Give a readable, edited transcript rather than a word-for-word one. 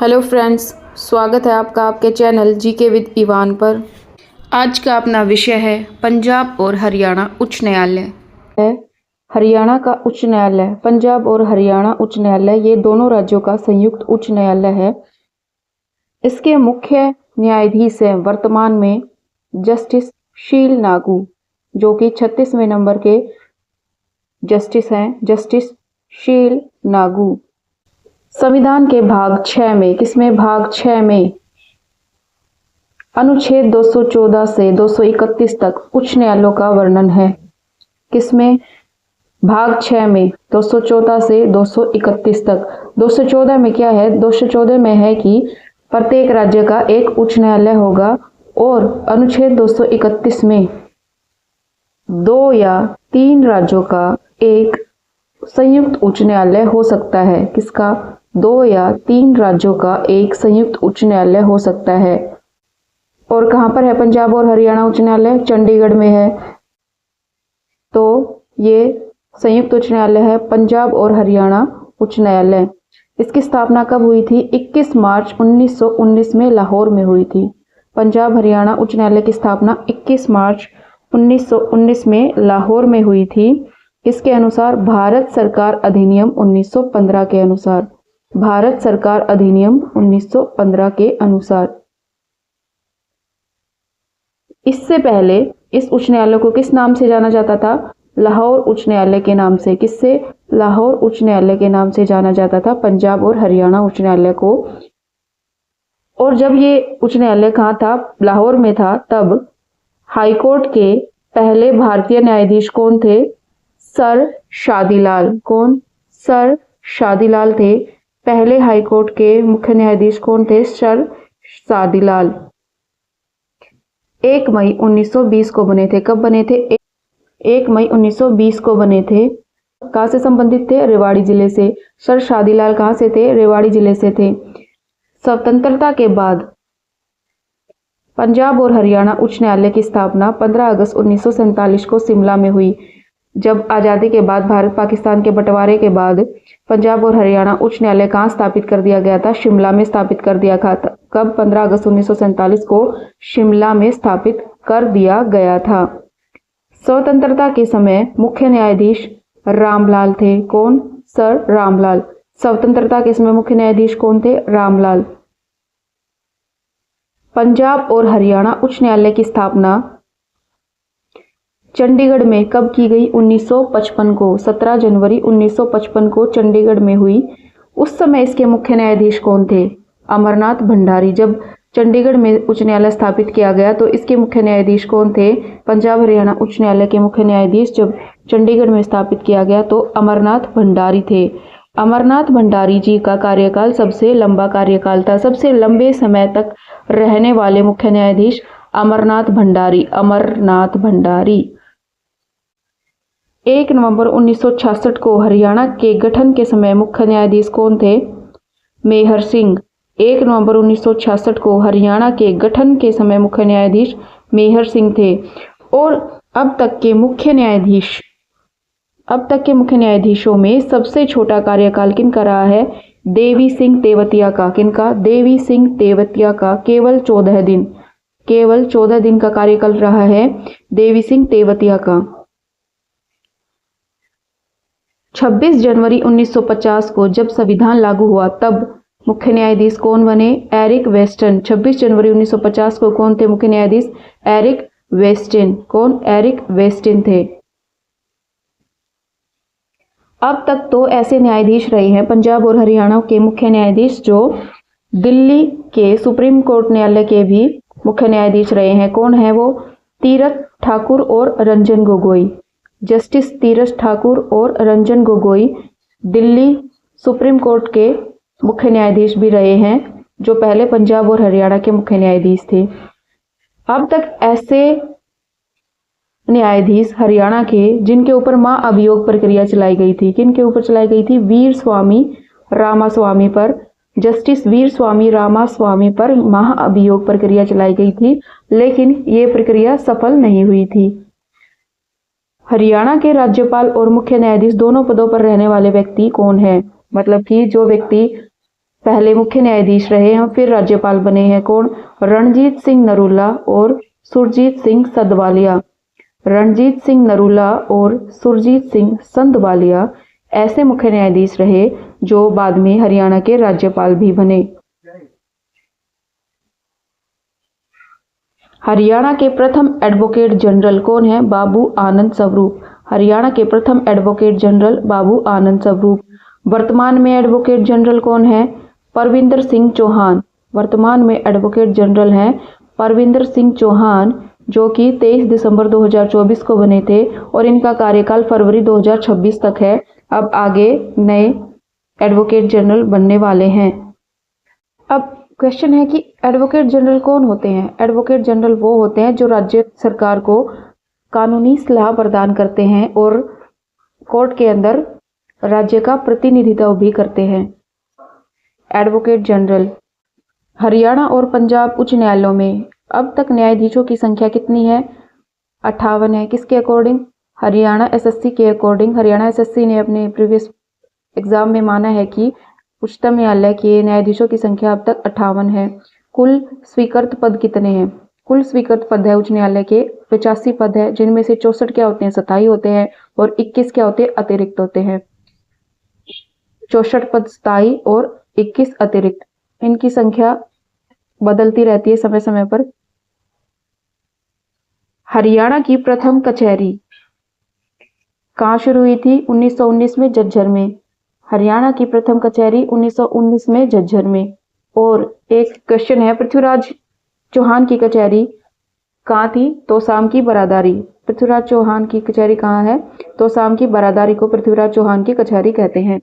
Hello friends, स्वागत है आपका आपके चैनल जीके विद ईवान पर। आज का अपना विषय है पंजाब और हरियाणा उच्च न्यायालय। हरियाणा का उच्च न्यायालय, पंजाब और हरियाणा उच्च न्यायालय ये दोनों राज्यों का संयुक्त उच्च न्यायालय है। इसके मुख्य न्यायाधीश हैं वर्तमान में जस्टिस शील नागू, जो कि 36वें नंबर के जस्टिस हैं, जस्टिस शील नागू। संविधान के भाग 6 में, किसमें? भाग 6 में अनुच्छेद 214 से 231 तक उच्च न्यायालयों का वर्णन है। किसमें? भाग 6 में 214 से 231 तक। 214 में क्या है? 214 में है कि प्रत्येक राज्य का एक उच्च न्यायालय होगा, और अनुच्छेद 231 में 2 या 3 राज्यों का एक संयुक्त उच्च न्यायालय हो सकता है। किसका? 2 या 3 राज्यों का एक संयुक्त उच्च न्यायालय हो सकता है। और कहां पर है पंजाब और हरियाणा उच्च न्यायालय? चंडीगढ़ में है। तो ये संयुक्त उच्च न्यायालय है पंजाब और हरियाणा उच्च न्यायालय। इसकी स्थापना कब हुई थी? 21 मार्च 1919 में लाहौर में हुई थी। पंजाब हरियाणा उच्च न्यायालय की स्थापना 21 मार्च 1919 में लाहौर में हुई थी। किसके अनुसार? भारत सरकार अधिनियम 1915 के अनुसार। भारत सरकार अधिनियम 1915 के अनुसार। इससे पहले इस उच्च न्यायालय को किस नाम से जाना जाता था? लाहौर उच्च न्यायालय के नाम से। किससे? लाहौर उच्च न्यायालय के नाम से जाना जाता था पंजाब और हरियाणा उच्च न्यायालय को। और जब ये उच्च न्यायालय कहाँ था? लाहौर में था। तब हाईकोर्ट के पहले भारतीय न्यायाधीश कौन थे? सर शादीलाल। कौन? सर शादीलाल थे। पहले हाईकोर्ट के मुख्य न्यायाधीश कौन थे? सर शादीलाल। 1 मई 1920 को बने थे। कब बने थे? 1 मई 1920 को बने थे। कहाँ से संबंधित थे? रेवाड़ी जिले से। सर शादीलाल कहाँ से थे? रेवाड़ी जिले से थे। स्वतंत्रता के बाद पंजाब और हरियाणा उच्च न्यायालय की स्थापना 15 अगस्त 1947 को शिमला में हुई। जब आज़ादी के बाद, भारत पाकिस्तान के बंटवारे के बाद पंजाब और हरियाणा उच्च न्यायालय कहाँ स्थापित कर दिया गया था? शिमला में स्थापित कर दिया था। कब? 15 अगस्त 1947 को शिमला में स्थापित कर दिया गया था। स्वतंत्रता के समय मुख्य न्यायाधीश रामलाल थे। कौन? सर रामलाल। स्वतंत्रता के समय मुख्य न्यायाधीश कौन थे? रामलाल। पंजाब और हरियाणा उच्च न्यायालय की स्थापना चंडीगढ़ में कब की गई? 1955 को। 17 जनवरी 1955 को चंडीगढ़ में हुई। उस समय इसके मुख्य न्यायाधीश कौन थे? अमरनाथ भंडारी। जब चंडीगढ़ में उच्च न्यायालय स्थापित किया गया तो इसके मुख्य न्यायाधीश कौन थे? पंजाब हरियाणा उच्च न्यायालय के मुख्य न्यायाधीश जब चंडीगढ़ में स्थापित किया गया तो अमरनाथ भंडारी थे। अमरनाथ भंडारी जी का कार्यकाल सबसे लंबा कार्यकाल था। सबसे लंबे समय तक रहने वाले मुख्य न्यायाधीश अमरनाथ भंडारी। अमरनाथ भंडारी। 1 नवंबर 1966 को हरियाणा के गठन के समय मुख्य न्यायाधीश कौन थे? मेहर सिंह। 1 नवंबर 1966 को हरियाणा के गठन के समय मुख्य न्यायाधीश मेहर सिंह थे। और अब तक के मुख्य न्यायाधीशों में सबसे छोटा कार्यकाल किनका रहा है? देवी सिंह तेवतिया का। किनका? देवी सिंह तेवतिया का। केवल 14 दिन, केवल 14 दिन का कार्यकाल रहा है देवी सिंह तेवतिया का। 26 जनवरी 1950 को जब संविधान लागू हुआ तब मुख्य न्यायाधीश कौन बने? Eric western. 26 जनवरी 1950 को कौन थे मुख्य न्यायाधीश? Eric Weston. कौन? एरिक वेस्टन थे। अब तक तो ऐसे न्यायाधीश रहे हैं पंजाब और हरियाणा के मुख्य न्यायाधीश जो दिल्ली के सुप्रीम कोर्ट न्यायालय के भी मुख्य न्यायाधीश रहे हैं। कौन है वो? तीरथ ठाकुर और रंजन गोगोई। जस्टिस तीरथ ठाकुर और रंजन गोगोई दिल्ली सुप्रीम कोर्ट के मुख्य न्यायाधीश भी रहे हैं, जो पहले पंजाब और हरियाणा के मुख्य न्यायाधीश थे। अब तक ऐसे न्यायाधीश हरियाणा के जिनके ऊपर महाअभियोग प्रक्रिया चलाई गई थी। किनके ऊपर चलाई गई थी? वीर स्वामी रामास्वामी पर। जस्टिस वीर स्वामी रामास्वामी पर महाअभियोग प्रक्रिया चलाई गई थी, लेकिन ये प्रक्रिया सफल नहीं हुई थी। हरियाणा के राज्यपाल और मुख्य न्यायाधीश दोनों पदों पर रहने वाले व्यक्ति कौन है? मतलब कि जो व्यक्ति पहले मुख्य न्यायाधीश रहे हैं, फिर राज्यपाल बने हैं कौन? रणजीत सिंह नरूला और सुरजीत सिंह संधवालिया। रणजीत सिंह नरूला और सुरजीत सिंह संधवालिया ऐसे मुख्य न्यायाधीश रहे जो बाद में हरियाणा के राज्यपाल भी बने। हरियाणा के प्रथम एडवोकेट जनरल कौन है? बाबू आनंद स्वरूप। हरियाणा के प्रथम एडवोकेट जनरल बाबू आनंद स्वरूप। वर्तमान में एडवोकेट जनरल कौन है? परविंदर सिंह चौहान। वर्तमान में एडवोकेट जनरल हैं परविंदर सिंह चौहान, जो कि 23 दिसंबर 2024 को बने थे और इनका कार्यकाल फरवरी 2026 तक है। अब आगे नए एडवोकेट जनरल बनने वाले हैं। अब क्वेश्चन है कि एडवोकेट जनरल कौन होते हैं? एडवोकेट जनरल वो होते हैं जो राज्य सरकार को कानूनी सलाह प्रदान करते हैं और कोर्ट के अंदर राज्य का प्रतिनिधित्व भी करते हैं। एडवोकेट जनरल हरियाणा और पंजाब उच्च न्यायालयों में अब तक न्यायाधीशों की संख्या कितनी है? 58 है। किसके अकॉर्डिंग? हरियाणा एसएससी के अकॉर्डिंग। हरियाणा एसएससी ने अपने प्रीवियस एग्जाम में माना है कि उच्चतम न्यायालय के न्यायाधीशों की संख्या अब तक 58 है। कुल स्वीकृत पद कितने हैं? कुल स्वीकृत पद है उच्च न्यायालय के 85 पद है, जिनमें से 64 क्या होते हैं? स्थायी होते हैं और 21 क्या होते हैं? अतिरिक्त होते हैं। 64 पद स्थायी और 21 अतिरिक्त। इनकी संख्या बदलती रहती है समय समय पर। हरियाणा की प्रथम कचहरी कहाँ शुरू हुई थी? 1919 में झज्जर में। हरियाणा की प्रथम कचहरी 1919 में झज्जर में। और एक क्वेश्चन है, पृथ्वीराज चौहान की कचहरी कहाँ थी? तोसाम की बरादारी। पृथ्वीराज चौहान की कचहरी कहाँ है? तोसाम की बरादारी को पृथ्वीराज चौहान की कचहरी कहते हैं।